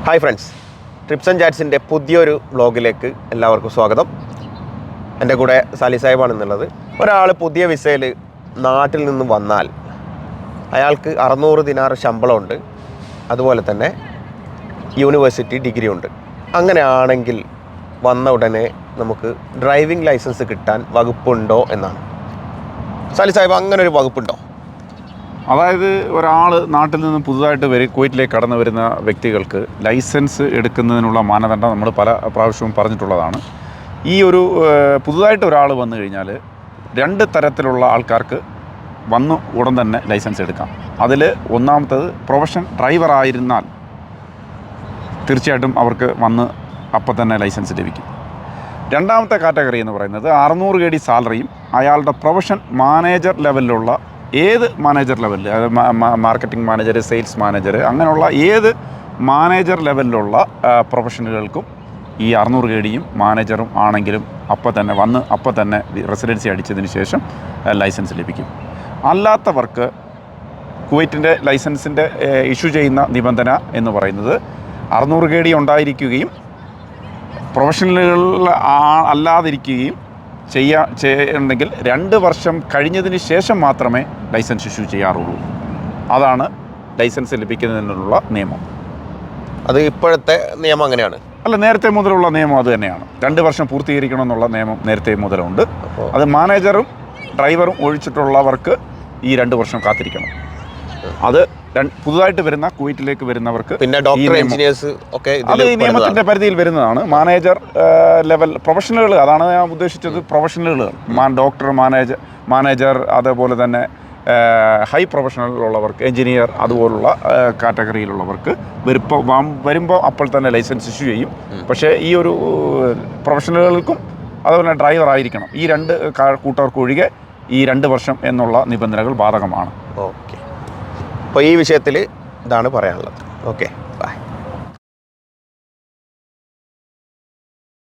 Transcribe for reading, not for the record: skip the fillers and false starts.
Hi friends, TRIPS and ചാറ്റ്സിൻ്റെ പുതിയൊരു വ്ളോഗിലേക്ക് എല്ലാവർക്കും സ്വാഗതം. എൻ്റെ കൂടെ സാലി സാഹിബാണെന്നുള്ളത്. ഒരാൾ പുതിയ വിസയിൽ നാട്ടിൽ നിന്ന് വന്നാൽ അയാൾക്ക് 600 ദിനാർ ശമ്പളമുണ്ട്, അതുപോലെ തന്നെ യൂണിവേഴ്സിറ്റി ഡിഗ്രി ഉണ്ട്. അങ്ങനെയാണെങ്കിൽ വന്ന ഉടനെ നമുക്ക് ഡ്രൈവിംഗ് ലൈസൻസ് കിട്ടാൻ വകുപ്പുണ്ടോ എന്നാണ്. സാലി സാഹിബ്, അങ്ങനെ ഒരു വകുപ്പുണ്ടോ? അതായത് ഒരാൾ നാട്ടിൽ നിന്ന് പുതുതായിട്ട് കുവൈറ്റിലേക്ക് കടന്നു വരുന്ന വ്യക്തികൾക്ക് ലൈസൻസ് എടുക്കുന്നതിനുള്ള മാനദണ്ഡം നമ്മൾ പല പ്രാവശ്യവും പറഞ്ഞിട്ടുള്ളതാണ്. ഈ ഒരു പുതുതായിട്ട് ഒരാൾ വന്നു കഴിഞ്ഞാൽ 2 തരത്തിലുള്ള ആൾക്കാർക്ക് വന്നു ഉടൻ തന്നെ ലൈസൻസ് എടുക്കാം. അതിൽ ഒന്നാമത്തത് പ്രൊഫഷൻ ഡ്രൈവർ ആയിരുന്നാൽ തീർച്ചയായിട്ടും അവർക്ക് വന്ന് അപ്പം തന്നെ ലൈസൻസ് ലഭിക്കും. രണ്ടാമത്തെ കാറ്റഗറി എന്ന് പറയുന്നത് 600 KD സാലറിയും അയാളുടെ പ്രൊഫഷൻ മാനേജർ ലെവലിലുള്ള ഏത് മാനേജർ ലെവലിൽ, അതായത് മാർക്കറ്റിംഗ് മാനേജർ, സെയിൽസ് മാനേജർ, അങ്ങനെയുള്ള ഏത് മാനേജർ ലെവലിലുള്ള പ്രൊഫഷണലുകൾക്കും ഈ 600 KDയും മാനേജറും ആണെങ്കിലും അപ്പം തന്നെ റെസിഡൻസി അടിച്ചതിന് ശേഷം ലൈസൻസ് ലഭിക്കും. അല്ലാത്തവർക്ക് കുവൈറ്റിൻ്റെ ലൈസൻസിൻ്റെ ഇഷ്യൂ ചെയ്യുന്ന നിബന്ധന എന്ന് പറയുന്നത് 600 KD ഉണ്ടായിരിക്കുകയും പ്രൊഫഷണലുകൾ അല്ലാതിരിക്കുകയും ചെയ്യുന്നുണ്ടെങ്കിൽ 2 വർഷം കഴിഞ്ഞതിന് ശേഷം മാത്രമേ ലൈസൻസ് ഇഷ്യൂ ചെയ്യാറുള്ളൂ. അതാണ് ലൈസൻസ് ലഭിക്കുന്നതിനുള്ള നിയമം. അത് ഇപ്പോഴത്തെ നിയമം അങ്ങനെയാണ്? അല്ല, നേരത്തെ മുതലുള്ള നിയമം അത് തന്നെയാണ്. 2 വർഷം പൂർത്തീകരിക്കണം എന്നുള്ള നിയമം നേരത്തെ മുതലുണ്ട്. അത് മാനേജറും ഡ്രൈവറും ഒഴിച്ചിട്ടുള്ളവർക്ക് ഈ 2 വർഷം കാത്തിരിക്കണം. അത് പുതുതായിട്ട് വരുന്ന കുവൈറ്റിലേക്ക് വരുന്നവർക്ക്, പിന്നെ ഡോക്ടർ, എഞ്ചിനീയേഴ്സ് ഒക്കെ അത് ഈ നിയമത്തിൻ്റെ പരിധിയിൽ വരുന്നതാണ്. മാനേജർ ലെവൽ പ്രൊഫഷണലുകൾ, അതാണ് ഞാൻ ഉദ്ദേശിച്ചത്. പ്രൊഫഷണലുകൾ, ഡോക്ടർ, മാനേജർ, അതുപോലെ തന്നെ ഹൈ പ്രൊഫഷണലുള്ളവർക്ക്, എഞ്ചിനീയർ, അതുപോലുള്ള കാറ്റഗറിയിലുള്ളവർക്ക് വരുമ്പോൾ അപ്പോൾ തന്നെ ലൈസൻസ് ഇഷ്യൂ ചെയ്യും. പക്ഷേ ഈ ഒരു പ്രൊഫഷണലുകൾക്കും അതുപോലെ ഡ്രൈവർ ആയിരിക്കണം. ഈ 2 കൂട്ടർക്കൊഴികെ ഈ 2 വർഷം എന്നുള്ള നിബന്ധനകൾ ബാധകമാണ്. ഓക്കെ, അപ്പോൾ ഈ വിഷയത്തിൽ ഇതാണ് പറയാനുള്ളത്. ഓക്കെ.